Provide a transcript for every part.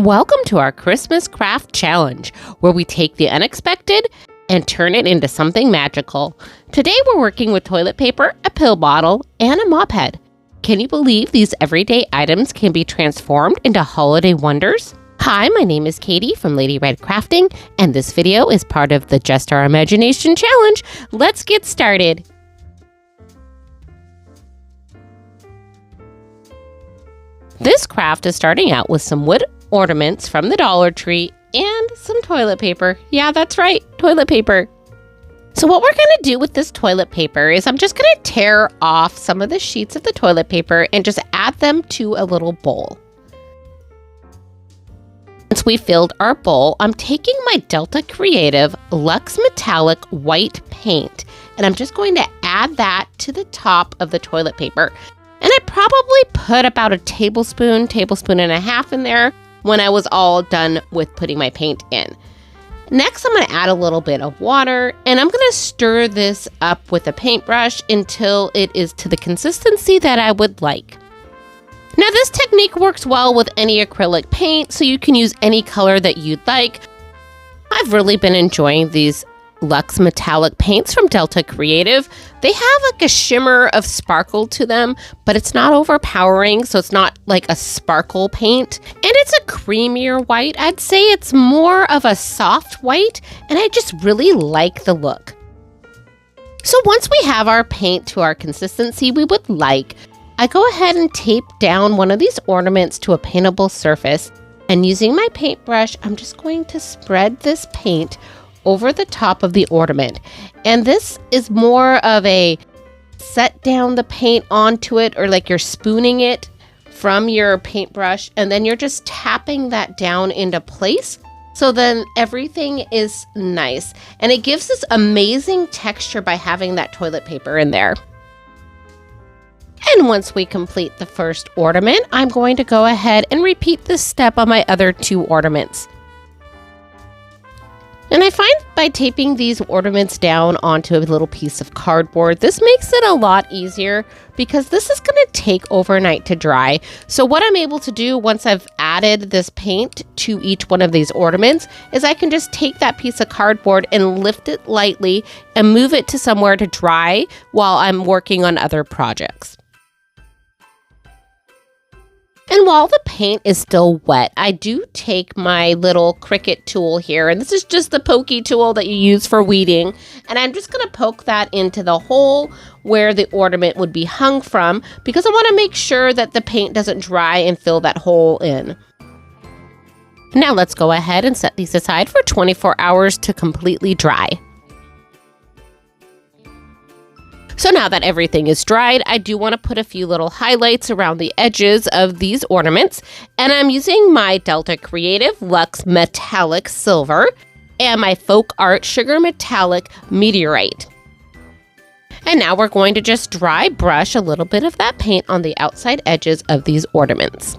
Welcome to our Christmas Craft Challenge, where we take the unexpected and turn it into something magical. Today we're working with toilet paper, a pill bottle, and a mop head. Can you believe these everyday items can be transformed into holiday wonders? Hi, my name is Katie from Lady Red Crafting, and this video is part of the Just Our Imagination Challenge. Let's get started. This craft is starting out with some wood ornaments from the Dollar Tree and some toilet paper. Yeah, that's right, toilet paper. So what we're going to do with this toilet paper is I'm just going to tear off some of the sheets of the toilet paper and just add them to a little bowl. Once we filled our bowl, I'm taking my Delta Creative Luxe Metallic White Paint, and I'm just going to add that to the top of the toilet paper. And I probably put about a tablespoon and a half in there when I was all done with putting my paint in. Next, I'm going to add a little bit of water, and I'm going to stir this up with a paintbrush until it is to the consistency that I would like. Now, this technique works well with any acrylic paint, so you can use any color that you'd like. I've really been enjoying these Luxe Metallic paints from Delta Creative. They have like a shimmer of sparkle to them, but it's not overpowering, so it's not like a sparkle paint. And it's a creamier white. I'd say it's more of a soft white, and I just really like the look. So once we have our paint to our consistency we would like, I go ahead and tape down one of these ornaments to a paintable surface, and using my paintbrush, I'm just going to spread this paint over the top of the ornament. And this is more of a set down the paint onto it, or like you're spooning it from your paintbrush, and then you're just tapping that down into place. So then everything is nice, and it gives this amazing texture by having that toilet paper in there. And once we complete the first ornament, I'm going to go ahead and repeat this step on my other two ornaments. And I find by taping these ornaments down onto a little piece of cardboard, this makes it a lot easier because this is going to take overnight to dry. So what I'm able to do once I've added this paint to each one of these ornaments is I can just take that piece of cardboard and lift it lightly and move it to somewhere to dry while I'm working on other projects. And while the paint is still wet, I do take my little Cricut tool here, and this is just the pokey tool that you use for weeding, and I'm just going to poke that into the hole where the ornament would be hung from, because I want to make sure that the paint doesn't dry and fill that hole in. Now let's go ahead and set these aside for 24 hours to completely dry. So now that everything is dried, I do want to put a few little highlights around the edges of these ornaments. And I'm using my Delta Creative Luxe Metallic Silver and my Folk Art Sugar Metallic Meteorite. And now we're going to just dry brush a little bit of that paint on the outside edges of these ornaments.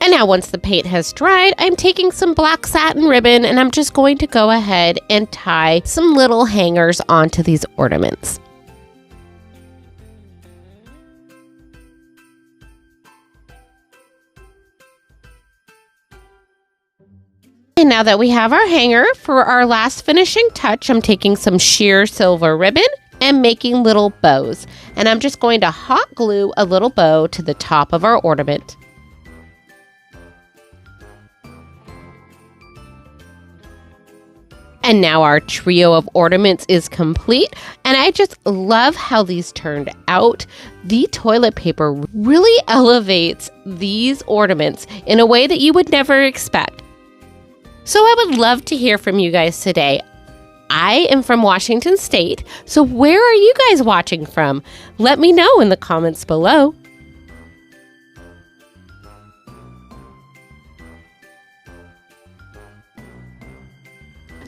And now once the paint has dried, I'm taking some black satin ribbon and I'm just going to go ahead and tie some little hangers onto these ornaments. And now that we have our hanger, for our last finishing touch, I'm taking some sheer silver ribbon and making little bows. And I'm just going to hot glue a little bow to the top of our ornament. And now our trio of ornaments is complete, and I just love how these turned out. The toilet paper really elevates these ornaments in a way that you would never expect. So I would love to hear from you guys today. I am from Washington State, so where are you guys watching from? Let me know in the comments below.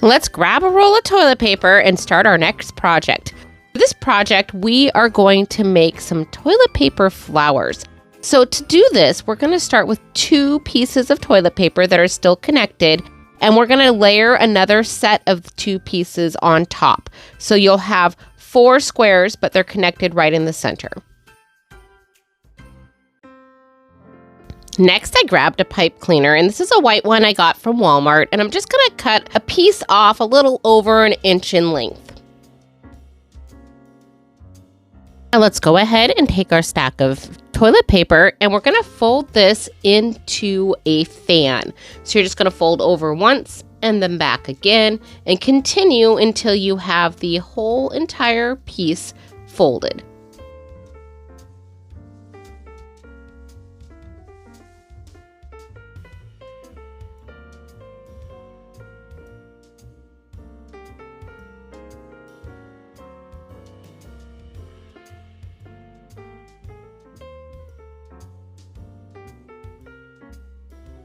Let's grab a roll of toilet paper and start our next project. For this project, we are going to make some toilet paper flowers. So to do this, we're going to start with 2 pieces of toilet paper that are still connected, and we're going to layer another set of 2 pieces on top. So you'll have 4 squares, but they're connected right in the center. Next, I grabbed a pipe cleaner, and this is a white one I got from Walmart, and I'm just going to cut a piece off a little over 1 inch in length. Now let's go ahead and take our stack of toilet paper, and we're going to fold this into a fan. So you're just going to fold over once and then back again and continue until you have the whole entire piece folded.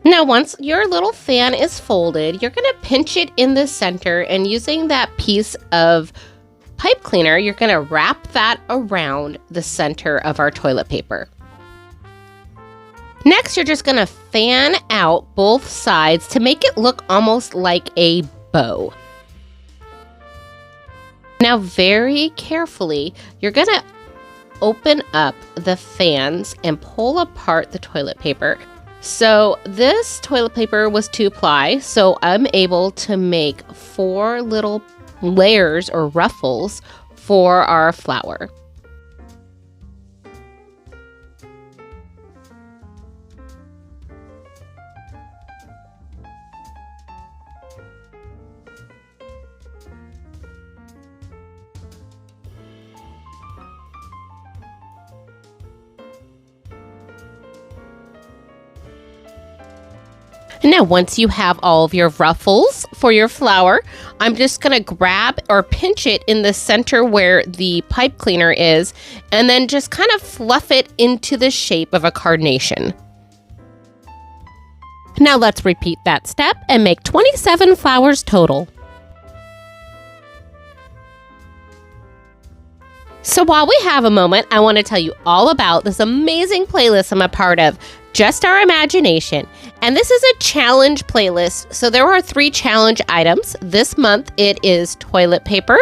Now, once your little fan is folded, you're going to pinch it in the center, and using that piece of pipe cleaner, you're going to wrap that around the center of our toilet paper. Next, you're just going to fan out both sides to make it look almost like a bow. Now, very carefully, you're going to open up the fans and pull apart the toilet paper. So this toilet paper was 2-ply, so I'm able to make 4 little layers or ruffles for our flower. Now, once you have all of your ruffles for your flower, I'm just going to grab or pinch it in the center where the pipe cleaner is, and then just kind of fluff it into the shape of a carnation. Now let's repeat that step and make 27 flowers total. So while we have a moment, I want to tell you all about this amazing playlist I'm a part of, Just Our Imagination. And this is a challenge playlist. So there are 3 challenge items. This month it is toilet paper,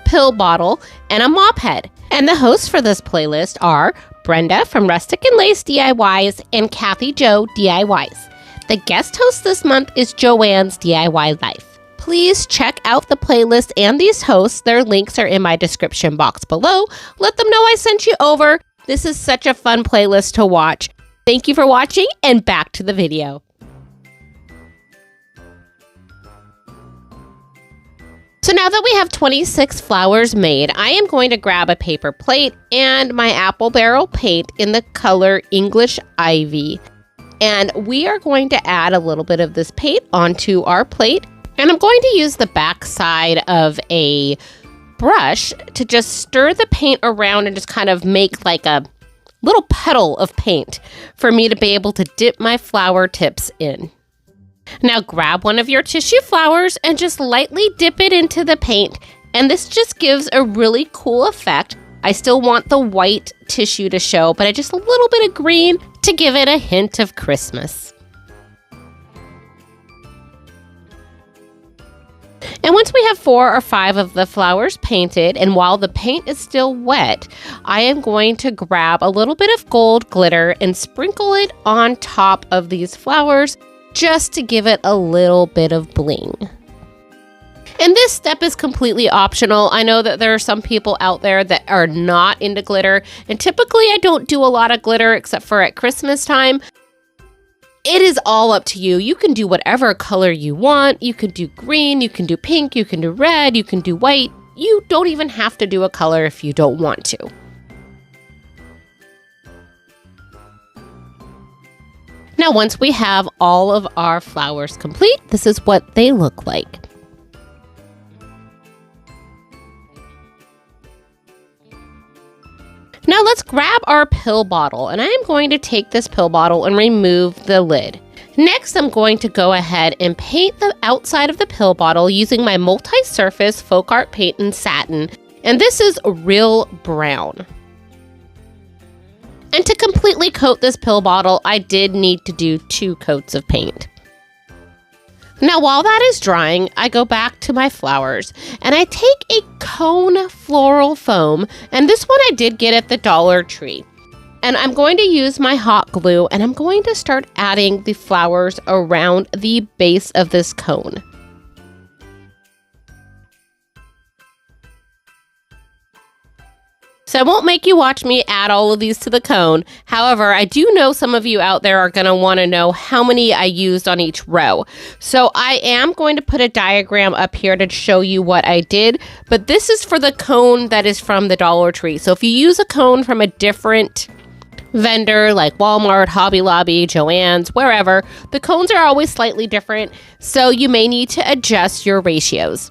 pill bottle, and a Mophead. And the hosts for this playlist are Brenda from Rustic and Lace DIYs and Kathy Jo DIYs. The guest host this month is Joanne's DIY Life. Please check out the playlist and these hosts. Their links are in my description box below. Let them know I sent you over. This is such a fun playlist to watch. Thank you for watching, and back to the video. So now that we have 26 flowers made, I am going to grab a paper plate and my apple barrel paint in the color English Ivy. And we are going to add a little bit of this paint onto our plate. And I'm going to use the back side of a brush to just stir the paint around and just kind of make like a little puddle of paint for me to be able to dip my flower tips in. Now grab one of your tissue flowers and just lightly dip it into the paint. And this just gives a really cool effect. I still want the white tissue to show, but I just a little bit of green to give it a hint of Christmas. And once we have 4 or 5 of the flowers painted, and while the paint is still wet, I am going to grab a little bit of gold glitter and sprinkle it on top of these flowers just to give it a little bit of bling. And this step is completely optional. I know that there are some people out there that are not into glitter, and typically I don't do a lot of glitter except for at Christmas time. It is all up to you. You can do whatever color you want. You can do green, you can do pink, you can do red, you can do white. You don't even have to do a color if you don't want to. Now, once we have all of our flowers complete, this is what they look like. Now let's grab our pill bottle, and I am going to take this pill bottle and remove the lid. Next, I'm going to go ahead and paint the outside of the pill bottle using my multi-surface folk art paint in satin, and this is real brown. And to completely coat this pill bottle, I did need to do 2 coats of paint. Now, while that is drying, I go back to my flowers and I take a cone floral foam, and this one I did get at the Dollar Tree. And I'm going to use my hot glue and I'm going to start adding the flowers around the base of this cone. So I won't make you watch me add all of these to the cone. However, I do know some of you out there are going to want to know how many I used on each row. So I am going to put a diagram up here to show you what I did, but this is for the cone that is from the Dollar Tree. So if you use a cone from a different vendor like Walmart, Hobby Lobby, Joann's, wherever, the cones are always slightly different, so you may need to adjust your ratios.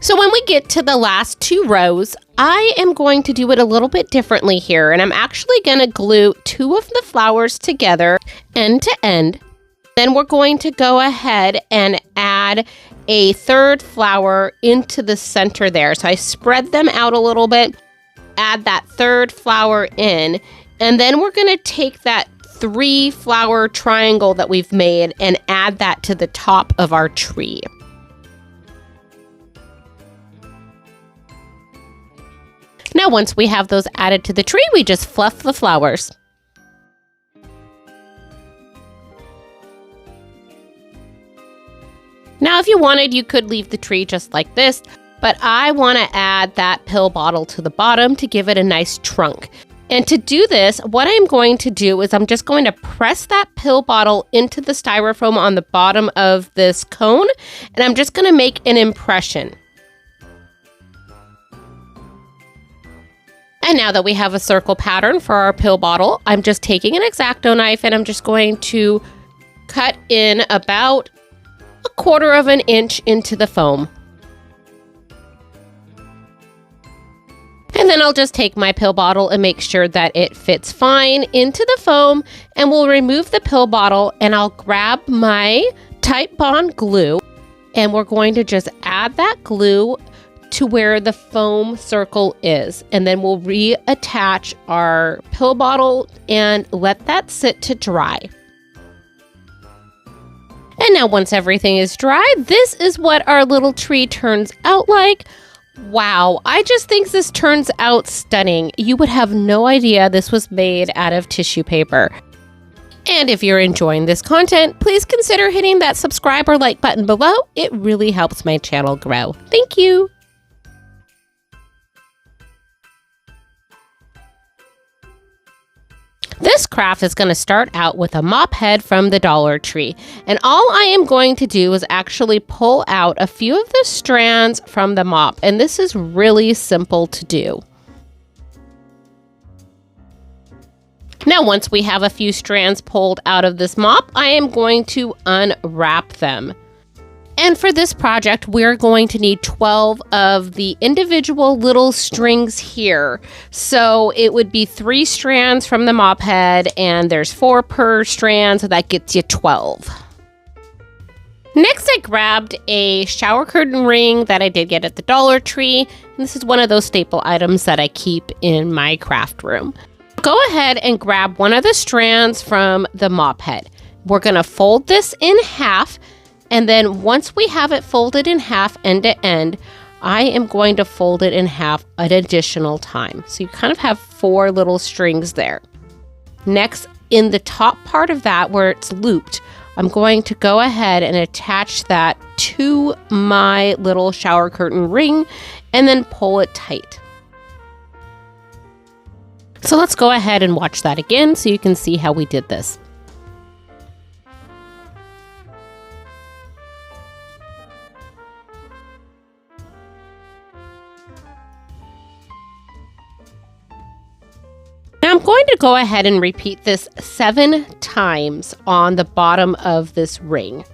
So when we get to the last 2 rows, I am going to do it a little bit differently here, and I'm actually going to glue 2 of the flowers together end to end. Then we're going to go ahead and add a 3rd flower into the center there. So I spread them out a little bit, add that 3rd flower in, and then we're going to take that 3 flower triangle that we've made and add that to the top of our tree. Now, once we have those added to the tree, we just fluff the flowers. Now, if you wanted, you could leave the tree just like this, but I want to add that pill bottle to the bottom to give it a nice trunk. And to do this, what I'm going to do is I'm just going to press that pill bottle into the styrofoam on the bottom of this cone, and I'm just going to make an impression. And now that we have a circle pattern for our pill bottle, I'm just taking an X-Acto knife and I'm just going to cut in about 1/4 of an inch into the foam. And then I'll just take my pill bottle and make sure that it fits fine into the foam, and we'll remove the pill bottle and I'll grab my Type Bond glue and we're going to just add that glue to where the foam circle is, and then we'll reattach our pill bottle and let that sit to dry. And now once everything is dry, this is what our little tree turns out like. Wow, I just think this turns out stunning. You would have no idea this was made out of tissue paper. And if you're enjoying this content, please consider hitting that subscribe or like button below. It really helps my channel grow. Thank you. This craft is going to start out with a Mophead from the Dollar Tree, and all I am going to do is actually pull out a few of the strands from the mop, and this is really simple to do. Now, once we have a few strands pulled out of this mop, I am going to unwrap them. And for this project, we're going to need 12 of the individual little strings here. So it would be 3 strands from the Mophead, and there's 4 per strand, so that gets you 12. Next, I grabbed a shower curtain ring that I did get at the Dollar Tree. And this is one of those staple items that I keep in my craft room. Go ahead and grab one of the strands from the Mophead. We're going to fold this in half. And then once we have it folded in half end to end, I am going to fold it in half an additional time. So you kind of have 4 little strings there. Next, in the top part of that where it's looped, I'm going to go ahead and attach that to my little shower curtain ring and then pull it tight. So let's go ahead and watch that again so you can see how we did this. Now I'm going to go ahead and repeat this 7 times on the bottom of this ring.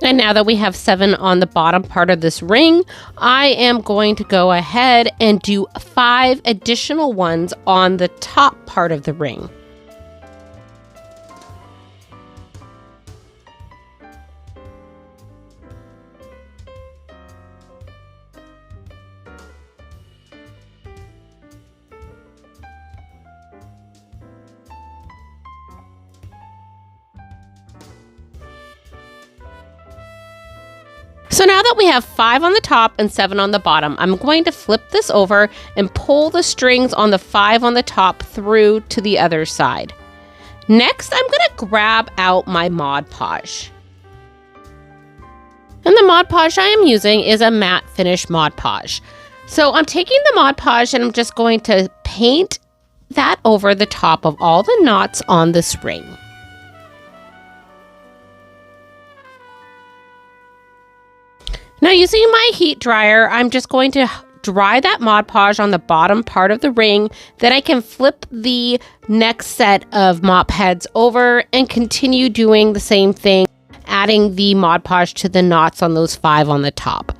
And now that we have 7 on the bottom part of this ring, I am going to go ahead and do 5 additional ones on the top part of the ring. that we have 5 on the top and 7 on the bottom, I'm going to flip this over and pull the strings on the 5 on the top through to the other side. Next, I'm going to grab out my Mod Podge. And the Mod Podge I am using is a matte finish Mod Podge. So I'm taking the Mod Podge and I'm just going to paint that over the top of all the knots on this ring. Now using my heat dryer, I'm just going to dry that Mod Podge on the bottom part of the ring. Then I can flip the next set of mop heads over and continue doing the same thing, adding the Mod Podge to the knots on those 5 on the top.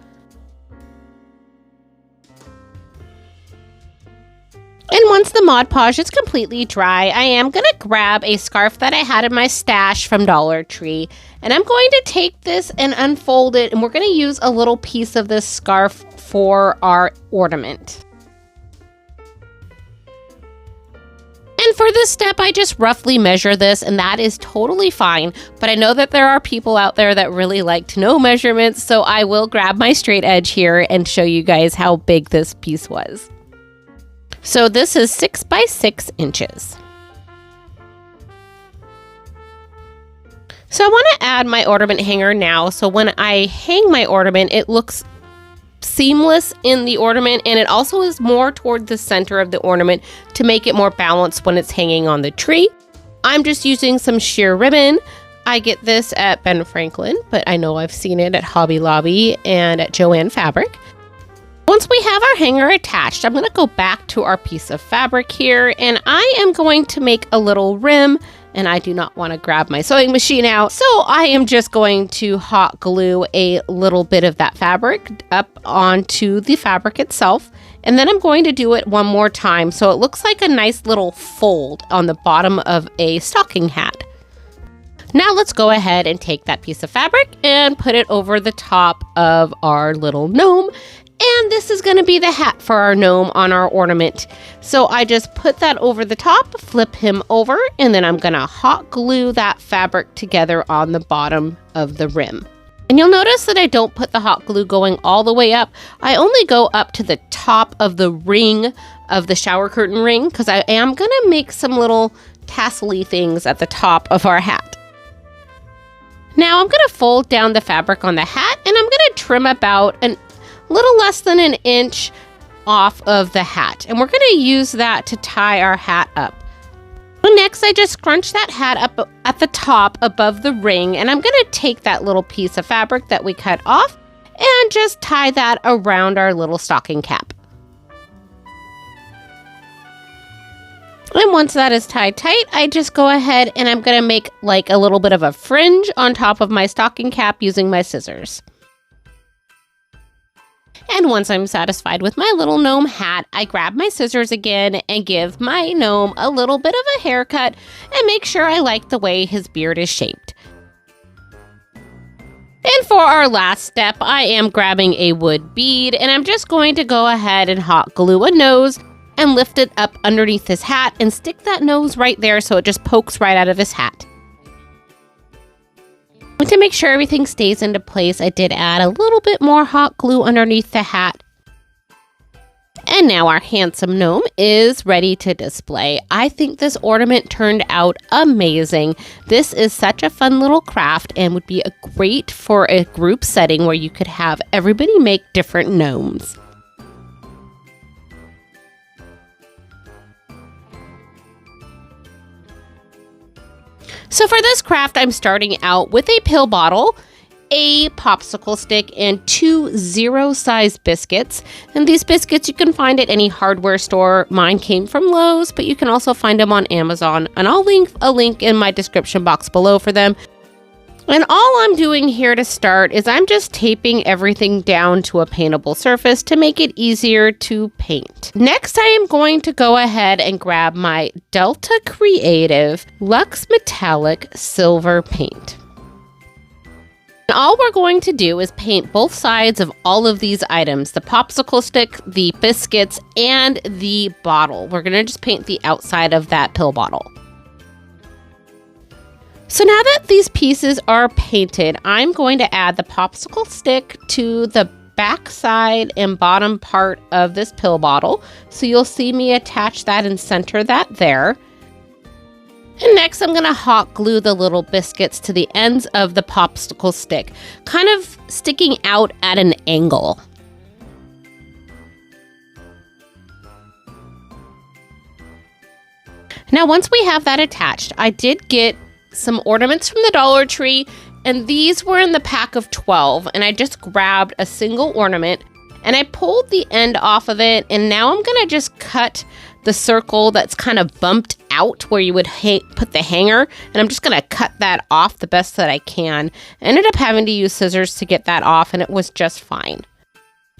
And once the Mod Podge is completely dry, I am going to grab a scarf that I had in my stash from Dollar Tree. And I'm going to take this and unfold it, and we're going to use a little piece of this scarf for our ornament. And for this step, I just roughly measure this, and that is totally fine. But I know that there are people out there that really like to know measurements, so I will grab my straight edge here and show you guys how big this piece was. So this is 6 by 6 inches. So I want to add my ornament hanger now. So when I hang my ornament, it looks seamless in the ornament, and it also is more toward the center of the ornament to make it more balanced when it's hanging on the tree. I'm just using some sheer ribbon. I get this at Ben Franklin, but I know I've seen it at Hobby Lobby and at Joann Fabric. Once we have our hanger attached, I'm going to go back to our piece of fabric here, and I am going to make a little rim, and I do not want to grab my sewing machine out, so I am just going to hot glue a little bit of that fabric up onto the fabric itself, and then I'm going to do it one more time so it looks like a nice little fold on the bottom of a stocking hat. Now let's go ahead and take that piece of fabric and put it over the top of our little gnome. And this is going to be the hat for our gnome on our ornament. So I just put that over the top, flip him over, and then I'm going to hot glue that fabric together on the bottom of the rim. And you'll notice that I don't put the hot glue going all the way up. I only go up to the top of the ring of the shower curtain ring because I am going to make some little tassel-y things at the top of our hat. Now I'm going to fold down the fabric on the hat, and I'm going to trim about a little less than an inch off of the hat. And we're going to use that to tie our hat up. Next, I just scrunch that hat up at the top above the ring, and I'm going to take that little piece of fabric that we cut off and just tie that around our little stocking cap. And once that is tied tight, I just go ahead and I'm going to make like a little bit of a fringe on top of my stocking cap using my scissors. And once I'm satisfied with my little gnome hat, I grab my scissors again and give my gnome a little bit of a haircut and make sure I like the way his beard is shaped. And for our last step, I am grabbing a wood bead, and I'm just going to go ahead and hot glue a nose and lift it up underneath his hat and stick that nose right there so it just pokes right out of his hat. And to make sure everything stays into place, I did add a little bit more hot glue underneath the hat. And now our handsome gnome is ready to display. I think this ornament turned out amazing. This is such a fun little craft and would be great for a group setting where you could have everybody make different gnomes. So for this craft, I'm starting out with a pill bottle, a popsicle stick, and 2 zero-size biscuits. And these biscuits you can find at any hardware store. Mine came from Lowe's, but you can also find them on Amazon. And I'll leave a link in my description box below for them. And all I'm doing here to start is I'm just taping everything down to a paintable surface to make it easier to paint. Next, I am going to go ahead and grab my Delta Creative Luxe Metallic Silver Paint. And all we're going to do is paint both sides of all of these items, the popsicle stick, the biscuits, and the bottle. We're going to just paint the outside of that pill bottle. So now that these pieces are painted, I'm going to add the popsicle stick to the back side and bottom part of this pill bottle. So you'll see me attach that and center that there. And next I'm going to hot glue the little biscuits to the ends of the popsicle stick, kind of sticking out at an angle. Now once we have that attached, I did get some ornaments from the Dollar Tree, and these were in the pack of 12, and I just grabbed a single ornament and I pulled the end off of it, and now I'm going to just cut the circle that's kind of bumped out where you would put the hanger, and I'm just going to cut that off the best that I can. I ended up having to use scissors to get that off, and it was just fine.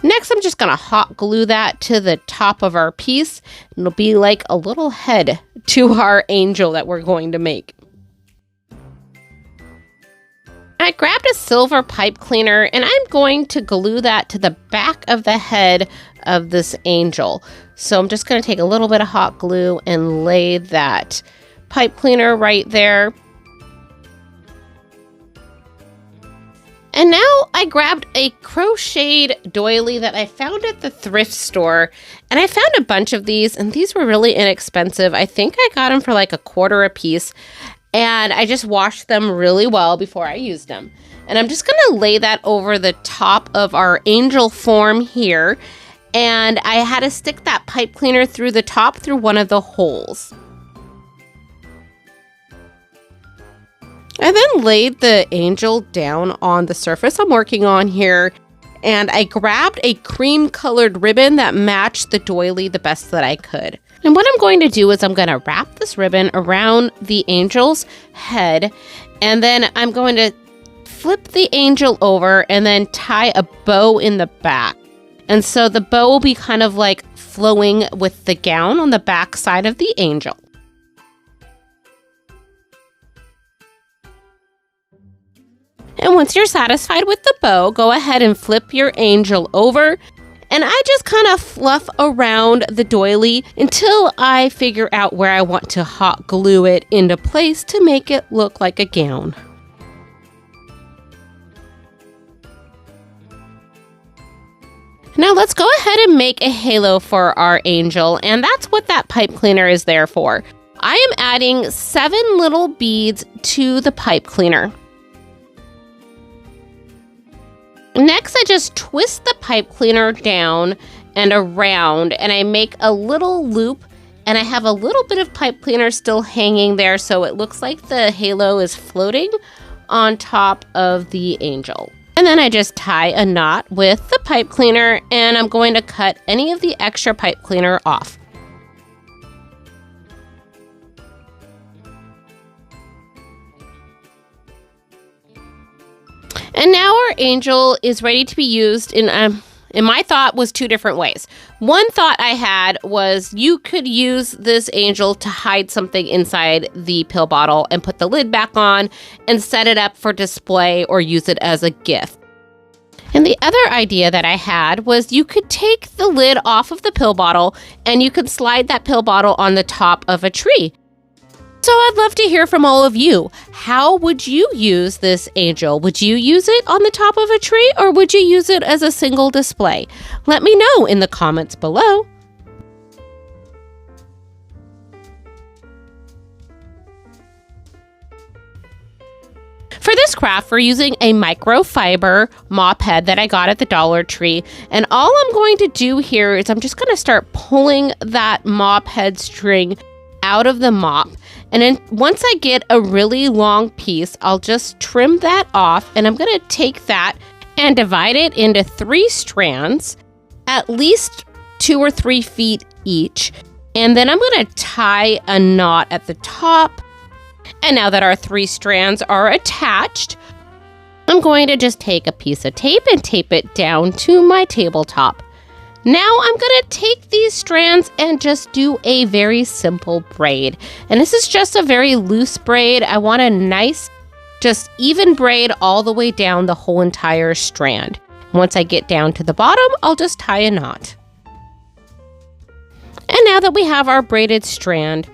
Next, I'm just going to hot glue that to the top of our piece, and it'll be like a little head to our angel that we're going to make. I grabbed a silver pipe cleaner, and I'm going to glue that to the back of the head of this angel. So I'm just going to take a little bit of hot glue and lay that pipe cleaner right there. And now I grabbed a crocheted doily that I found at the thrift store, and I found a bunch of these, and these were really inexpensive. I think I got them for like $1 a piece, and I just washed them really well before I used them. And I'm just going to lay that over the top of our angel form here, and I had to stick that pipe cleaner through the top through one of the holes. I then laid the angel down on the surface I'm working on here, and I grabbed a cream colored ribbon that matched the doily the best that I could. And what I'm going to do is I'm going to wrap this ribbon around the angel's head, and then I'm going to flip the angel over and then tie a bow in the back. And so the bow will be kind of like flowing with the gown on the back side of the angel. And once you're satisfied with the bow, go ahead and flip your angel over. And I just kind of fluff around the doily until I figure out where I want to hot glue it into place to make it look like a gown. Now let's go ahead and make a halo for our angel, and that's what that pipe cleaner is there for. I am adding 7 little beads to the pipe cleaner. Next, I just twist the pipe cleaner down and around, and I make a little loop, and I have a little bit of pipe cleaner still hanging there, so it looks like the halo is floating on top of the angel. And then I just tie a knot with the pipe cleaner, and I'm going to cut any of the extra pipe cleaner off. And now our angel is ready to be used in my thought was 2 different ways. One thought I had was you could use this angel to hide something inside the pill bottle and put the lid back on and set it up for display or use it as a gift. And the other idea that I had was you could take the lid off of the pill bottle and you could slide that pill bottle on the top of a tree. So I'd love to hear from all of you. How would you use this angel? Would you use it on the top of a tree, or would you use it as a single display? Let me know in the comments below. For this craft, we're using a microfiber Mophead that I got at the Dollar Tree. And all I'm going to do here is I'm just going to start pulling that Mophead string out of the mop. And then once I get a really long piece, I'll just trim that off, and I'm going to take that and divide it into 3 strands, at least 2 or 3 feet each. And then I'm going to tie a knot at the top. And now that our 3 strands are attached, I'm going to just take a piece of tape and tape it down to my tabletop. Now I'm going to take these strands and just do a very simple braid. And this is just a very loose braid. I want a nice, just even braid all the way down the whole entire strand. Once I get down to the bottom, I'll just tie a knot. And now that we have our braided strand,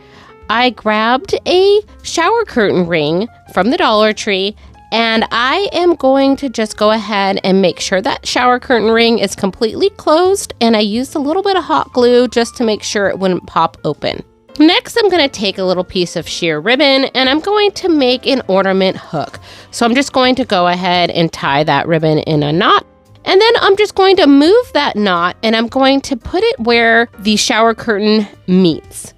I grabbed a shower curtain ring from the Dollar Tree, and I am going to just go ahead and make sure that shower curtain ring is completely closed, and I used a little bit of hot glue just to make sure it wouldn't pop open. Next, I'm going to take a little piece of sheer ribbon, and I'm going to make an ornament hook. So I'm just going to go ahead and tie that ribbon in a knot, and then I'm just going to move that knot, and I'm going to put it where the shower curtain meets.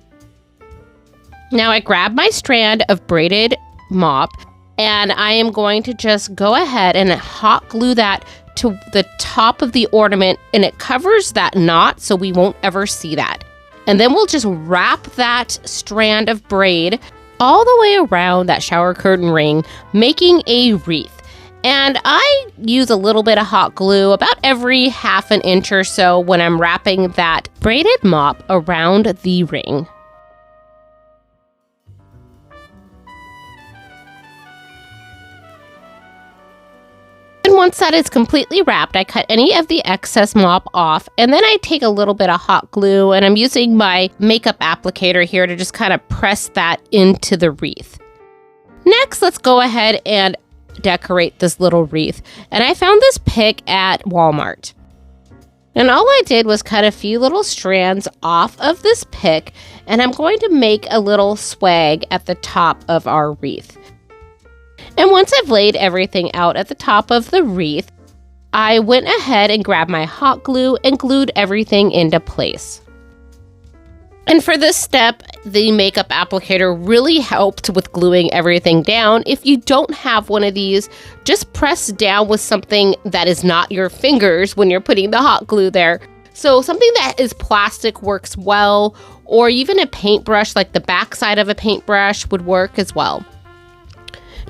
Now I grab my strand of braided mop, and I am going to just go ahead and hot glue that to the top of the ornament, and it covers that knot so we won't ever see that. And then we'll just wrap that strand of braid all the way around that shower curtain ring, making a wreath. And I use a little bit of hot glue about every half an inch or so when I'm wrapping that braided mop around the ring. Once that is completely wrapped, I cut any of the excess mop off, and then I take a little bit of hot glue, and I'm using my makeup applicator here to just kind of press that into the wreath. Next, let's go ahead and decorate this little wreath. And I found this pick at Walmart. And all I did was cut a few little strands off of this pick, and I'm going to make a little swag at the top of our wreath. And once I've laid everything out at the top of the wreath, I went ahead and grabbed my hot glue and glued everything into place. And for this step, the makeup applicator really helped with gluing everything down. If you don't have one of these, just press down with something that is not your fingers when you're putting the hot glue there. So something that is plastic works well, or even a paintbrush, like the backside of a paintbrush would work as well.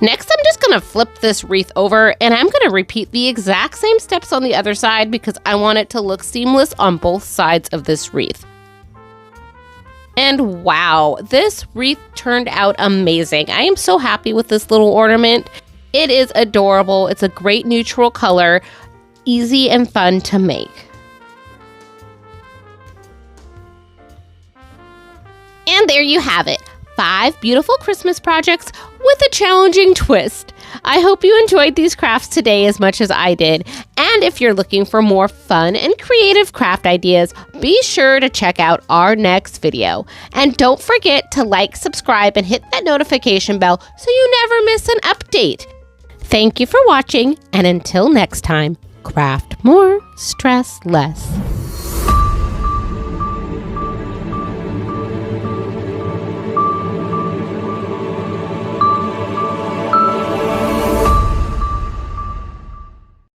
Next, I'm just going to flip this wreath over, and I'm going to repeat the exact same steps on the other side because I want it to look seamless on both sides of this wreath. And wow, this wreath turned out amazing. I am so happy with this little ornament. It is adorable. It's a great neutral color, easy and fun to make. And there you have it. 5 beautiful Christmas projects with a challenging twist. I hope you enjoyed these crafts today as much as I did. And if you're looking for more fun and creative craft ideas, be sure to check out our next video. And don't forget to like, subscribe, and hit that notification bell so you never miss an update. Thank you for watching, and until next time, craft more, stress less.